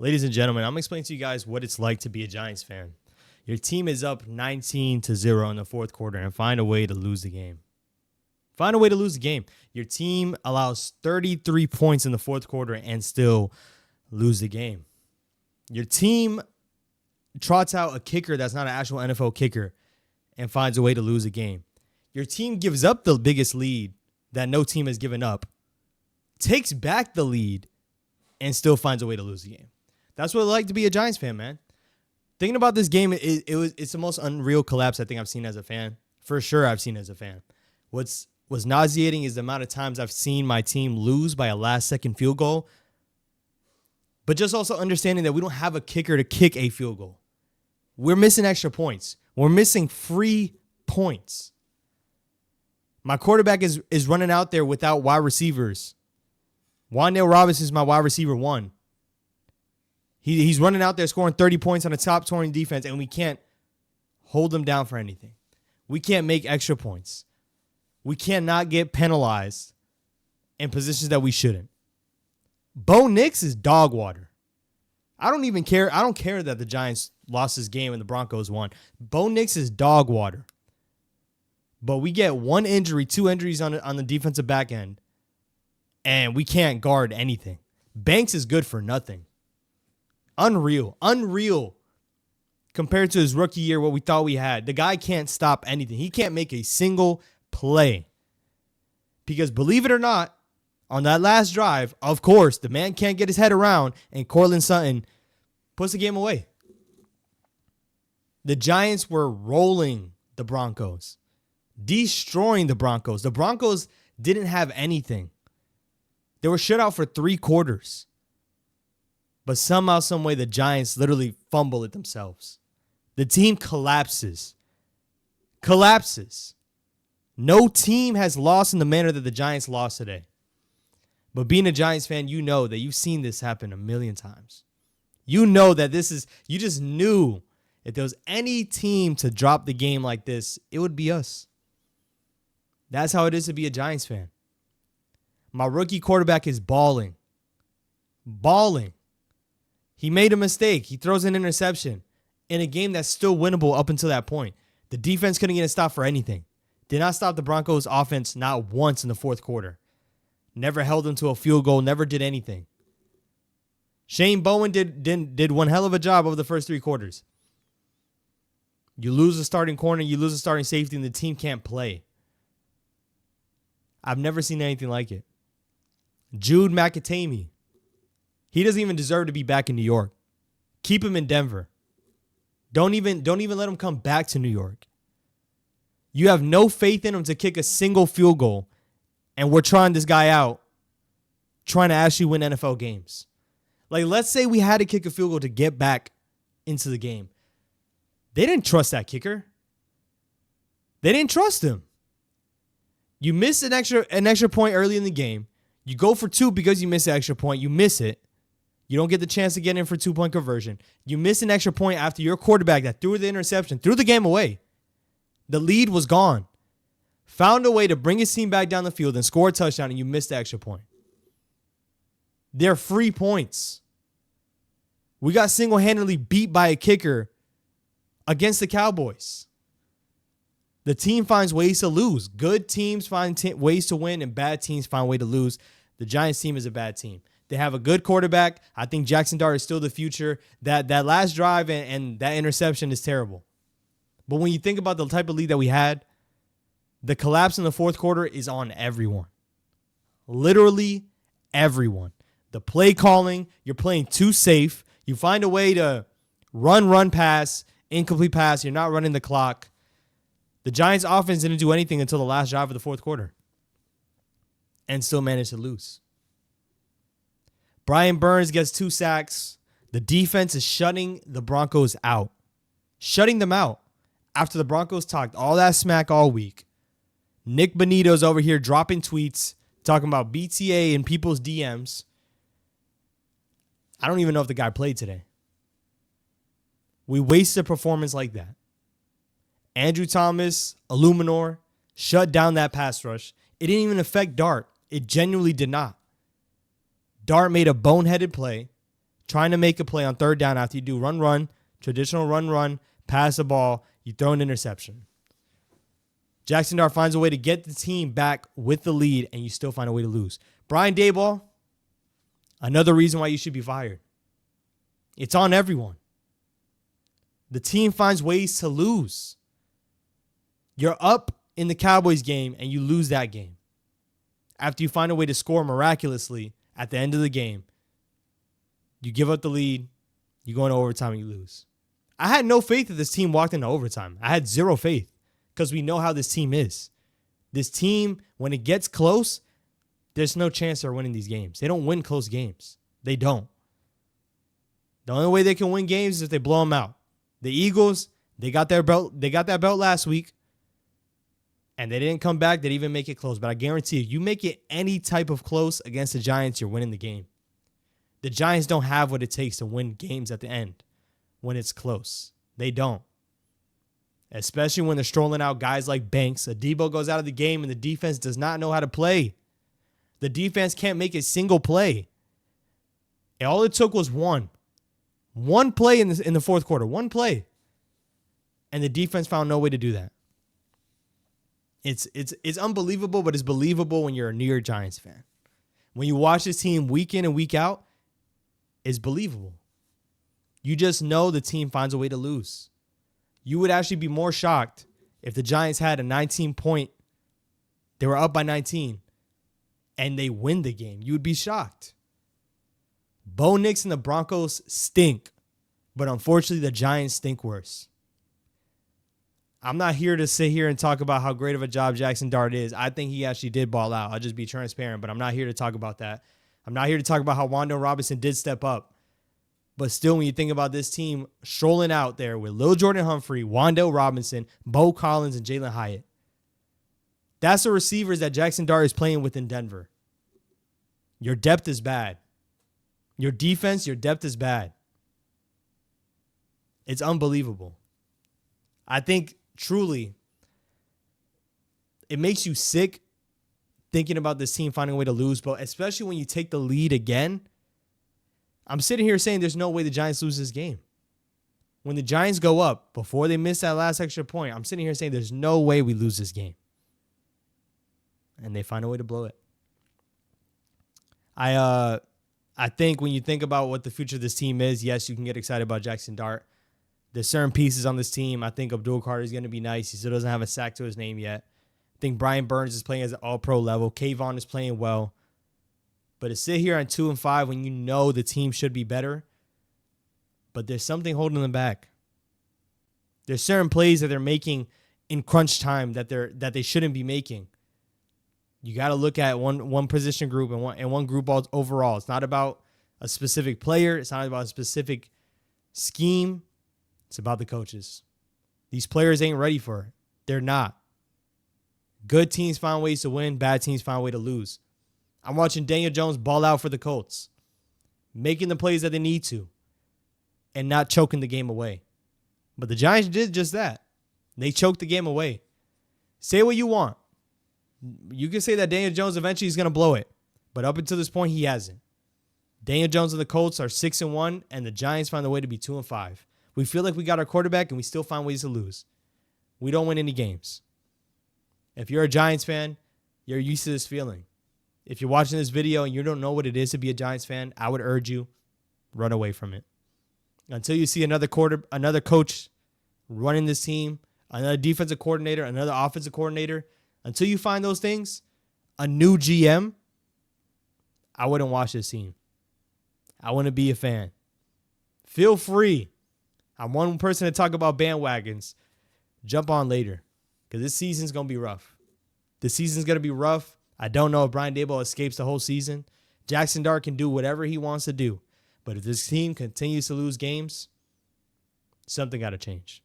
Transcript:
Ladies and gentlemen, I'm explaining to you guys what it's like to be a Giants fan. Your team is up 19-0 in the fourth quarter and find a way to lose the game. Find a way to lose the game. Your team allows 33 points in the fourth quarter and still lose the game. Your team trots out a kicker that's not an actual NFL kicker and finds a way to lose a game. Your team gives up the biggest lead that no team has given up, takes back the lead, and still finds a way to lose the game. That's what it's like to be a Giants fan, man. Thinking about this game, it's the most unreal collapse I think I've seen as a fan. For sure, I've seen as a fan. What's nauseating is the amount of times I've seen my team lose by a last-second field goal, but just also understanding that we don't have a kicker to kick a field goal. We're missing extra points. We're missing free points. My quarterback is running out there without wide receivers. Wan'Dale Robinson is my wide receiver one. He's running out there scoring 30 points on a top-scoring defense, and we can't hold him down for anything. We can't make extra points. We cannot get penalized in positions that we shouldn't. Bo Nix is dog water. I don't even care. I don't care that the Giants lost this game and the Broncos won. Bo Nix is dog water. But we get one injury, two injuries on the defensive back end, and we can't guard anything. Banks is good for nothing. Unreal compared to his rookie year, what we thought we had. The guy can't stop anything. He can't make a single play. Because believe it or not, on that last drive, of course, the man can't get his head around, and Courtland Sutton puts the game away. The Giants were rolling the Broncos, destroying the Broncos. The Broncos didn't have anything. They were shut out for 3 quarters. But somehow, some way, the Giants literally fumble it themselves. The team collapses. No team has lost in the manner that the Giants lost today. But being a Giants fan, you know that you've seen this happen a million times. You know that you just knew if there was any team to drop the game like this, it would be us. That's how it is to be a Giants fan. My rookie quarterback is balling. He made a mistake. He throws an interception in a game that's still winnable up until that point. The defense couldn't get a stop for anything. Did not stop the Broncos offense not once in the fourth quarter. Never held them to a field goal. Never did anything. Shane Bowen did one hell of a job over the first 3 quarters. You lose a starting corner, you lose a starting safety, and the team can't play. I've never seen anything like it. Jude McAtamey. He doesn't even deserve to be back in New York. Keep him in Denver. Don't even let him come back to New York. You have no faith in him to kick a single field goal, and we're trying this guy out, trying to actually win NFL games. Like, let's say we had to kick a field goal to get back into the game. They didn't trust that kicker. They didn't trust him. You miss an extra point early in the game. You go for 2 because you miss the extra point. You miss it. You don't get the chance to get in for 2-point conversion. You miss an extra point after your quarterback that threw the interception, threw the game away. The lead was gone. Found a way to bring his team back down the field and score a touchdown, and you missed the extra point. They're free points. We got single-handedly beat by a kicker against the Cowboys. The team finds ways to lose. Good teams find ways to win, and bad teams find a way to lose. The Giants team is a bad team. They have a good quarterback. I think Jackson Dart is still the future. That last drive and that interception is terrible. But when you think about the type of lead that we had, the collapse in the fourth quarter is on everyone. Literally everyone. The play calling, you're playing too safe. You find a way to run, pass, incomplete pass. You're not running the clock. The Giants offense didn't do anything until the last drive of the fourth quarter and still managed to lose. Brian Burns gets 2 sacks. The defense is shutting the Broncos out. Shutting them out after the Broncos talked all that smack all week. Nick Bonito's over here dropping tweets, talking about BTA in people's DMs. I don't even know if the guy played today. We wasted a performance like that. Andrew Thomas, Illuminor, shut down that pass rush. It didn't even affect Dart. It genuinely did not. Dart made a boneheaded play, trying to make a play on third down after you do run, traditional run, pass the ball, you throw an interception. Jackson Dart finds a way to get the team back with the lead, and you still find a way to lose. Brian Daboll, another reason why you should be fired. It's on everyone. The team finds ways to lose. You're up in the Cowboys game, and you lose that game. After you find a way to score miraculously at the end of the game, you give up the lead, you go into overtime, and you lose. I had no faith that this team walked into overtime. I had zero faith because we know how this team is. This team, when it gets close, there's no chance they're winning these games. They don't win close games. They don't. The only way they can win games is if they blow them out. The Eagles, they got their belt. They got that belt last week, and they didn't come back. They didn't even make it close. But I guarantee you make it any type of close against the Giants, you're winning the game. The Giants don't have what it takes to win games at the end when it's close. They don't. Especially when they're strolling out guys like Banks. Adebo goes out of the game, and the defense does not know how to play. The defense can't make a single play. And all it took was one play in the fourth quarter. One play. And the defense found no way to do that. It's unbelievable, but it's believable when you're a New York Giants fan. When you watch this team week in and week out, it's believable. You just know the team finds a way to lose. You would actually be more shocked if the Giants had a 19-point, they were up by 19, and they win the game. You would be shocked. Bo Nix and the Broncos stink, but unfortunately the Giants stink worse. I'm not here to sit here and talk about how great of a job Jackson Dart is. I think he actually did ball out. I'll just be transparent, but I'm not here to talk about that. I'm not here to talk about how Wan'Dale Robinson did step up. But still, when you think about this team strolling out there with Lil Jordan Humphrey, Wan'Dale Robinson, Bo Collins, and Jalen Hyatt, that's the receivers that Jackson Dart is playing with in Denver. Your depth is bad. Your defense, your depth is bad. It's unbelievable. I think, truly, it makes you sick thinking about this team finding a way to lose, but especially when you take the lead again. I'm sitting here saying there's no way the Giants lose this game. When the Giants go up, before they miss that last extra point, I'm sitting here saying there's no way we lose this game. And they find a way to blow it. I think when you think about what the future of this team is, yes, you can get excited about Jackson Dart. There's certain pieces on this team. I think Abdul Carter is going to be nice. He still doesn't have a sack to his name yet. I think Brian Burns is playing as an all-pro level. Kayvon is playing well. But to sit here on 2-5 when you know the team should be better, but there's something holding them back. There's certain plays that they're making in crunch time that they shouldn't be making. You got to look at one position group and one group overall. It's not about a specific player. It's not about a specific scheme. It's about the coaches. These players ain't ready for it. They're not. Good teams find ways to win. Bad teams find a way to lose. I'm watching Daniel Jones ball out for the Colts, making the plays that they need to, and not choking the game away. But the Giants did just that. They choked the game away. Say what you want. You can say that Daniel Jones eventually is going to blow it, but up until this point, he hasn't. Daniel Jones and the Colts are 6-1, and the Giants find a way to be 2-5. We feel like we got our quarterback, and we still find ways to lose. We don't win any games. If you're a Giants fan, you're used to this feeling. If you're watching this video and you don't know what it is to be a Giants fan, I would urge you, run away from it. Until you see another coach running this team, another defensive coordinator, another offensive coordinator, until you find those things, a new GM, I wouldn't watch this team. I wouldn't be a fan. Feel free. I'm one person to talk about bandwagons. Jump on later, because this season's going to be rough. This season's going to be rough. I don't know if Brian Daboll escapes the whole season. Jackson Dart can do whatever he wants to do. But if this team continues to lose games, something got to change.